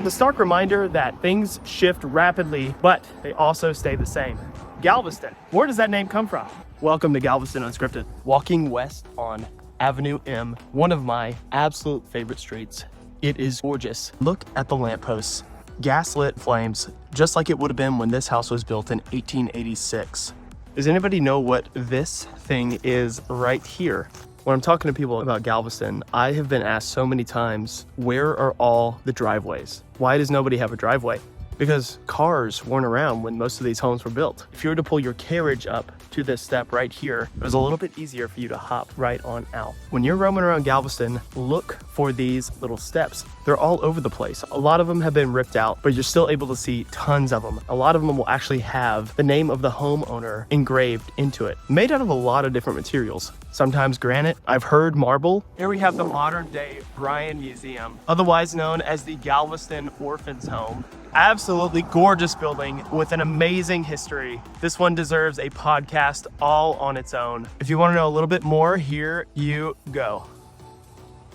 The stark reminder that things shift rapidly, but they also stay the same. Galveston. Where does that name come from? Welcome to Galveston Unscripted. Walking west on Avenue M, one of my absolute favorite streets. It is gorgeous. Look at the lampposts. Gaslit flames, just like it would have been when this house was built in 1886. Does anybody know what this thing is right here? When I'm talking to people about Galveston, I have been asked so many times, where are all the driveways? Why does nobody have a driveway? Because cars weren't around when most of these homes were built. If you were to pull your carriage up to this step right here, it was a little bit easier for you to hop right on out. When you're roaming around Galveston, look for these little steps. They're all over the place. A lot of them have been ripped out, but you're still able to see tons of them. A lot of them will actually have the name of the homeowner engraved into it, made out of a lot of different materials. Sometimes granite, I've heard marble. Here we have the modern day Bryan Museum, otherwise known as the Galveston Orphans home. Absolutely gorgeous building with an amazing history. This one deserves a podcast all on its own. If you want to know a little bit more, here you go.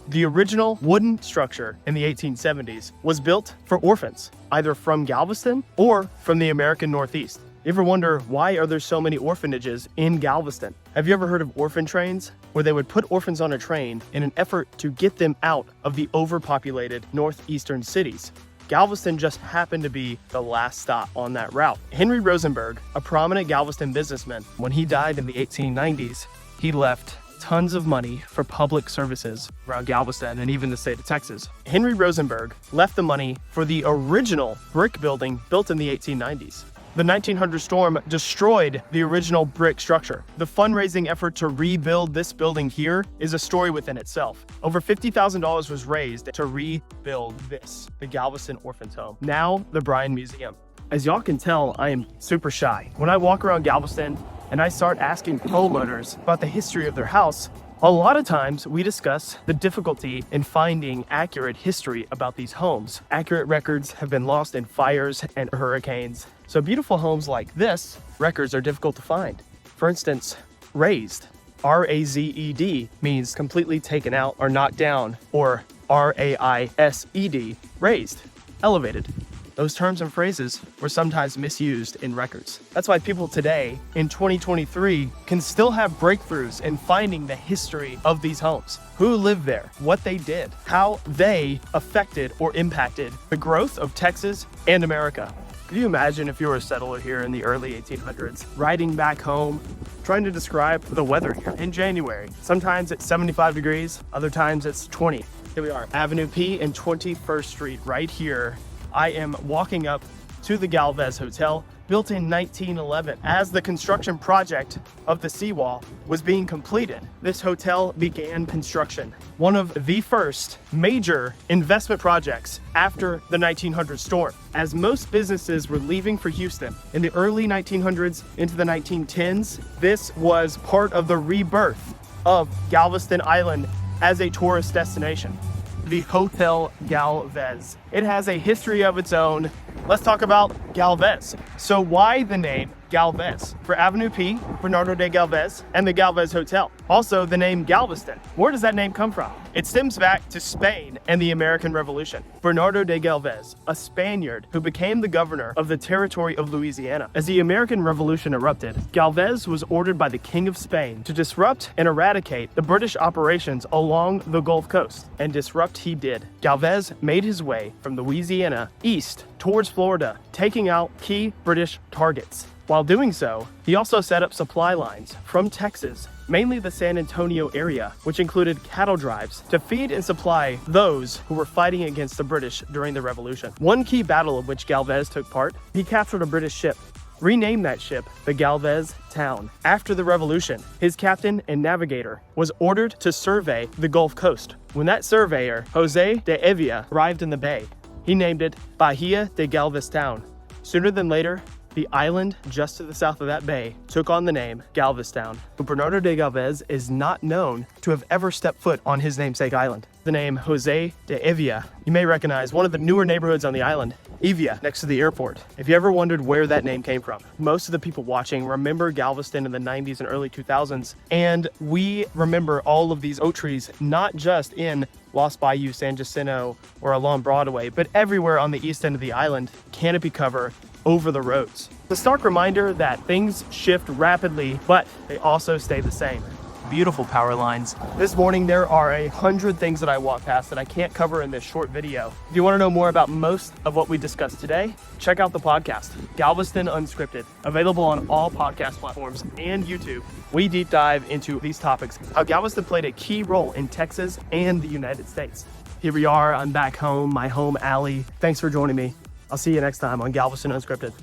The original wooden structure in the 1870s was built for orphans, either from Galveston or from the American Northeast. You ever wonder, why are there so many orphanages in Galveston? Have you ever heard of orphan trains? Where they would put orphans on a train in an effort to get them out of the overpopulated northeastern cities. Galveston just happened to be the last stop on that route. Henry Rosenberg, a prominent Galveston businessman, when he died in the 1890s, he left tons of money for public services around Galveston and even the state of Texas. Henry Rosenberg left the money for the original brick building built in the 1890s. The 1900 storm destroyed the original brick structure. The fundraising effort to rebuild this building here is a story within itself. Over $50,000 was raised to rebuild this, the Galveston Orphans Home, now the Bryan Museum. As y'all can tell, I am super shy. When I walk around Galveston and I start asking homeowners about the history of their house, a lot of times we discuss the difficulty in finding accurate history about these homes. Accurate records have been lost in fires and hurricanes. So beautiful homes like this, records are difficult to find. For instance, razed. R-A-Z-E-D means completely taken out or knocked down, or R-A-I-S-E-D, raised, elevated. Those terms and phrases were sometimes misused in records. That's why people today, in 2023, can still have breakthroughs in finding the history of these homes. Who lived there, what they did, how they affected or impacted the growth of Texas and America. Could you imagine if you were a settler here in the early 1800s, riding back home, trying to describe the weather here in January? Sometimes it's 75 degrees, other times it's 20. Here we are, Avenue P and 21st Street right here. I am walking up to the Galvez Hotel, built in 1911. As the construction project of the seawall was being completed, this hotel began construction. One of the first major investment projects after the 1900 storm. As most businesses were leaving for Houston in the early 1900s into the 1910s, this was part of the rebirth of Galveston Island as a tourist destination. The Hotel Galvez. It has a history of its own. Let's talk about Galvez. So why the name Galvez? For Avenue P, Bernardo de Galvez, and the Galvez Hotel. Also the name Galveston. Where does that name come from? It stems back to Spain and the American Revolution. Bernardo de Galvez, a Spaniard who became the governor of the territory of Louisiana. As the American Revolution erupted, Galvez was ordered by the King of Spain to disrupt and eradicate the British operations along the Gulf Coast. And disrupt he did. Galvez made his way from Louisiana east towards Florida, taking out key British targets. While doing so, he also set up supply lines from Texas, mainly the San Antonio area, which included cattle drives to feed and supply those who were fighting against the British during the Revolution. One key battle of which Galvez took part, he captured a British ship, renamed that ship the Galvez Town. After the Revolution, his captain and navigator was ordered to survey the Gulf Coast. When that surveyor, Jose de Evia, arrived in the bay, he named it Bahia de Galveston. Sooner than later, the island just to the south of that bay took on the name Galveston. But Bernardo de Galvez is not known to have ever stepped foot on his namesake island. The name Jose de Evia, you may recognize one of the newer neighborhoods on the island, Evia, next to the airport. If you ever wondered where that name came from, most of the people watching remember Galveston in the 90s and early 2000s, and we remember all of these oak trees, not just in Lost Bayou, San Jacinto, or along Broadway, but everywhere on the east end of the island, canopy cover over the roads. The stark reminder that things shift rapidly, but they also stay the same. Beautiful power lines. This morning, there are 100 things that I walk past that I can't cover in this short video. If you want to know more about most of what we discussed today, check out the podcast, Galveston Unscripted, available on all podcast platforms and YouTube. We deep dive into these topics, how Galveston played a key role in Texas and the United States. Here we are, I'm back home, my home alley. Thanks for joining me. I'll see you next time on Galveston Unscripted.